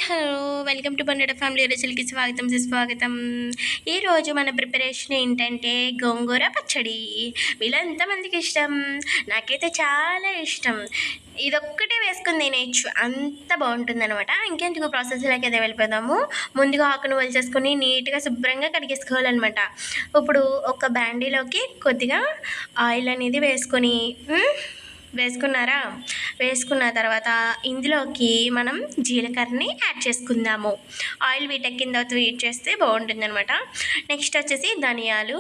Hello! Welcome to బండెడ family రుచులకి స్వాగతం సుస్వాగతం. ఈరోజు మన ప్రిపరేషన్ ఏంటంటే గోంగూర పచ్చడి. మీలో ఎంతమందికి ఇష్టం? నాకైతే చాలా ఇష్టం. ఇదొక్కటే వేసుకొని తినేయచ్చు, అంత బాగుంటుందన్నమాట. ఇంకెందుకు ప్రాసెస్లోకి అయితే వెళ్ళిపోదాము. ముందుగా ఆకును వలిచేసుకొని నీట్గా శుభ్రంగా కడిగేసుకోవాలన్నమాట. ఇప్పుడు ఒక బాండీలోకి కొద్దిగా ఆయిల్ అనేది వేసుకున్నారా? వేసుకున్న తర్వాత ఇందులోకి మనం జీలకర్రని యాడ్ చేసుకుందాము. ఆయిల్ వీటెక్కిన తర్వాత వీట్ చేస్తే బాగుంటుందన్నమాట. నెక్స్ట్ వచ్చేసి ధనియాలు,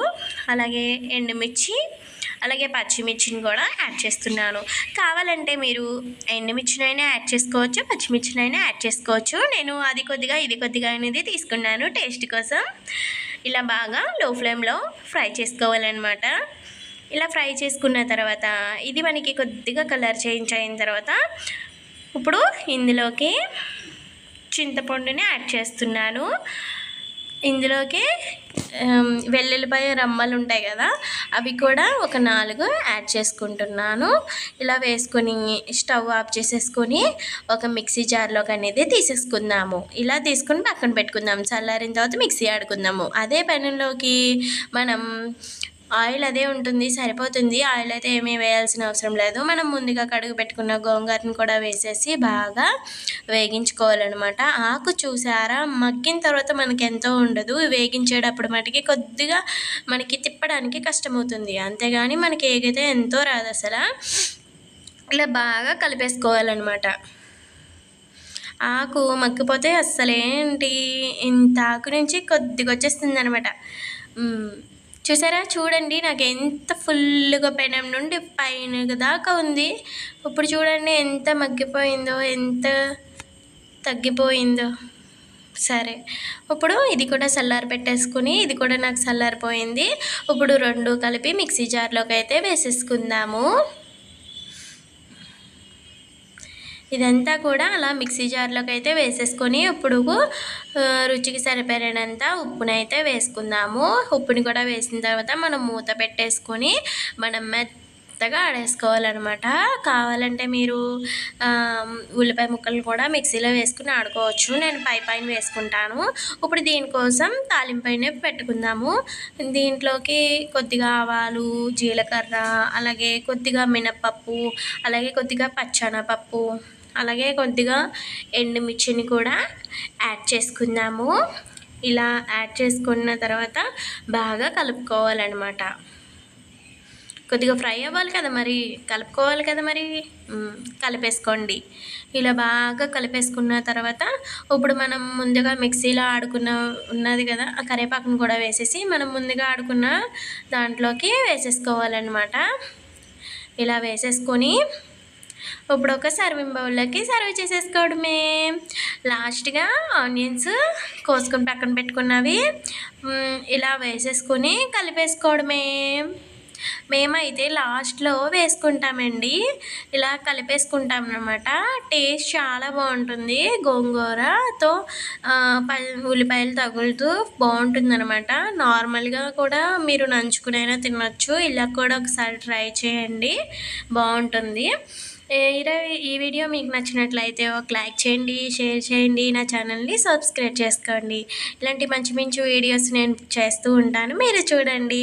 అలాగే ఎండుమిర్చి, అలాగే పచ్చిమిర్చిని కూడా యాడ్ చేస్తున్నాను. కావాలంటే మీరు ఎండుమిర్చినైనా యాడ్ చేసుకోవచ్చు, పచ్చిమిర్చినైనా యాడ్ చేసుకోవచ్చు. నేను అది కొద్దిగా ఇది కొద్దిగా అనేది తీసుకున్నాను టేస్ట్ కోసం. ఇలా బాగా లో ఫ్లేమ్లో ఫ్రై చేసుకోవాలన్నమాట. ఇలా ఫ్రై చేసుకున్న తర్వాత ఇది మనకి కొద్దిగా కలర్ చేంజ్ అయిన తర్వాత ఇప్పుడు ఇందులోకి చింతపండుని యాడ్ చేస్తున్నాను. ఇందులోకి వెల్లుల్లిపాయ రమ్మలు ఉంటాయి కదా, అవి కూడా ఒక 4 యాడ్ చేసుకుంటున్నాను. ఇలా వేసుకొని స్టవ్ ఆఫ్ చేసేసుకొని ఒక మిక్సీ జార్లోకి అనేది తీసేసుకుందాము. ఇలా తీసుకొని పక్కన పెట్టుకుందాం. చల్లారిన తర్వాత మిక్సీ ఆడుకుందాము. అదే పెనంలోకి మనం ఆయిల్ అదే ఉంటుంది, సరిపోతుంది. ఆయిల్ అయితే ఏమీ వేయాల్సిన అవసరం లేదు. మనం ముందుగా కడుగు పెట్టుకున్న గోంగూరను కూడా వేసేసి బాగా వేగించుకోవాలన్నమాట. ఆకు చూసారా, మగ్గిన తర్వాత మనకి ఎంతో ఉండదు, వేగించేటప్పుడు మటుకి కొద్దిగా మనకి తిప్పడానికి కష్టమవుతుంది, అంతేగాని మనకి ఏగైతే ఎంతో రాదు అసలు. ఇలా బాగా కలిపేసుకోవాలన్నమాట. ఆకు మగ్గిపోతే అస్సలేంటి ఇంత ఆకు నుంచి కొద్దిగా వచ్చేస్తుంది అనమాట. చూసారా, చూడండి నాకు ఎంత ఫుల్గా పెనం నుండి పైన దాకా ఉంది. ఇప్పుడు చూడండి ఎంత మగ్గిపోయిందో, ఎంత తగ్గిపోయిందో. సరే, ఇప్పుడు ఇది కూడా చల్లారి పెట్టేసుకుని, ఇది కూడా నాకు చల్లారిపోయింది. ఇప్పుడు 2 కలిపి మిక్సీ జార్లోకి అయితే వేసేసుకుందాము. ఇదంతా కూడా అలా మిక్సీ జార్లోకి అయితే వేసేసుకొని ఇప్పుడు రుచికి సరిపడినంత ఉప్పునైతే వేసుకుందాము. ఉప్పుని కూడా వేసిన తర్వాత మనం మూత పెట్టేసుకొని మనం మెత్తగా ఆడేసుకోవాలన్నమాట. కావాలంటే మీరు ఉల్లిపాయ ముక్కలు కూడా మిక్సీలో వేసుకుని ఆడుకోవచ్చు. నేను పైన వేసుకుంటాను. ఇప్పుడు దీనికోసం తాలింపైన పెట్టుకుందాము. దీంట్లోకి కొద్దిగా ఆవాలు, జీలకర్ర, అలాగే కొద్దిగా మినపప్పు, అలాగే కొద్దిగా పచ్చెనపప్పు, అలాగే కొద్దిగా ఎండుమిర్చిని కూడా యాడ్ చేసుకుందాము. ఇలా యాడ్ చేసుకున్న తర్వాత బాగా కలుపుకోవాలన్నమాట. కొద్దిగా ఫ్రై అవ్వాలి కదా, మరి కలుపుకోవాలి కదా, మరి కలిపేసుకోండి. ఇలా బాగా కలిపేసుకున్న తర్వాత ఇప్పుడు మనం ముందుగా మిక్సీలో ఉన్నది కదా, ఆ కరివేపాకును కూడా వేసేసి మనం ముందుగా ఆడుకున్న దాంట్లోకి వేసేసుకోవాలన్నమాట. ఇలా వేసేసుకొని ఇప్పుడు ఒక సర్వింగ్ బౌల్లోకి సర్వ్ చేసేసుకోవడమే. లాస్ట్గా ఆనియన్స్ కోసుకొని పక్కన పెట్టుకున్నవి ఇలా వేసేసుకొని కలిపేసుకోవడమే. మేమైతే లాస్ట్లో వేసుకుంటామండి, ఇలా కలిపేసుకుంటాం అన్నమాట. టేస్ట్ చాలా బాగుంటుంది. గోంగూరతో ఉల్లిపాయలు తగులుతూ బాగుంటుంది అనమాట. నార్మల్గా కూడా మీరు నంచుకునైనా తినచ్చు. ఇలా కూడా ఒకసారి ట్రై చేయండి, బాగుంటుంది. ఈ వీడియో మీకు నచ్చినట్లయితే ఒక లైక్ చేయండి, షేర్ చేయండి, నా ఛానల్ని సబ్స్క్రైబ్ చేసుకోండి. ఇలాంటి మంచి మంచి వీడియోస్ నేను చేస్తూ ఉంటాను, మీరు చూడండి.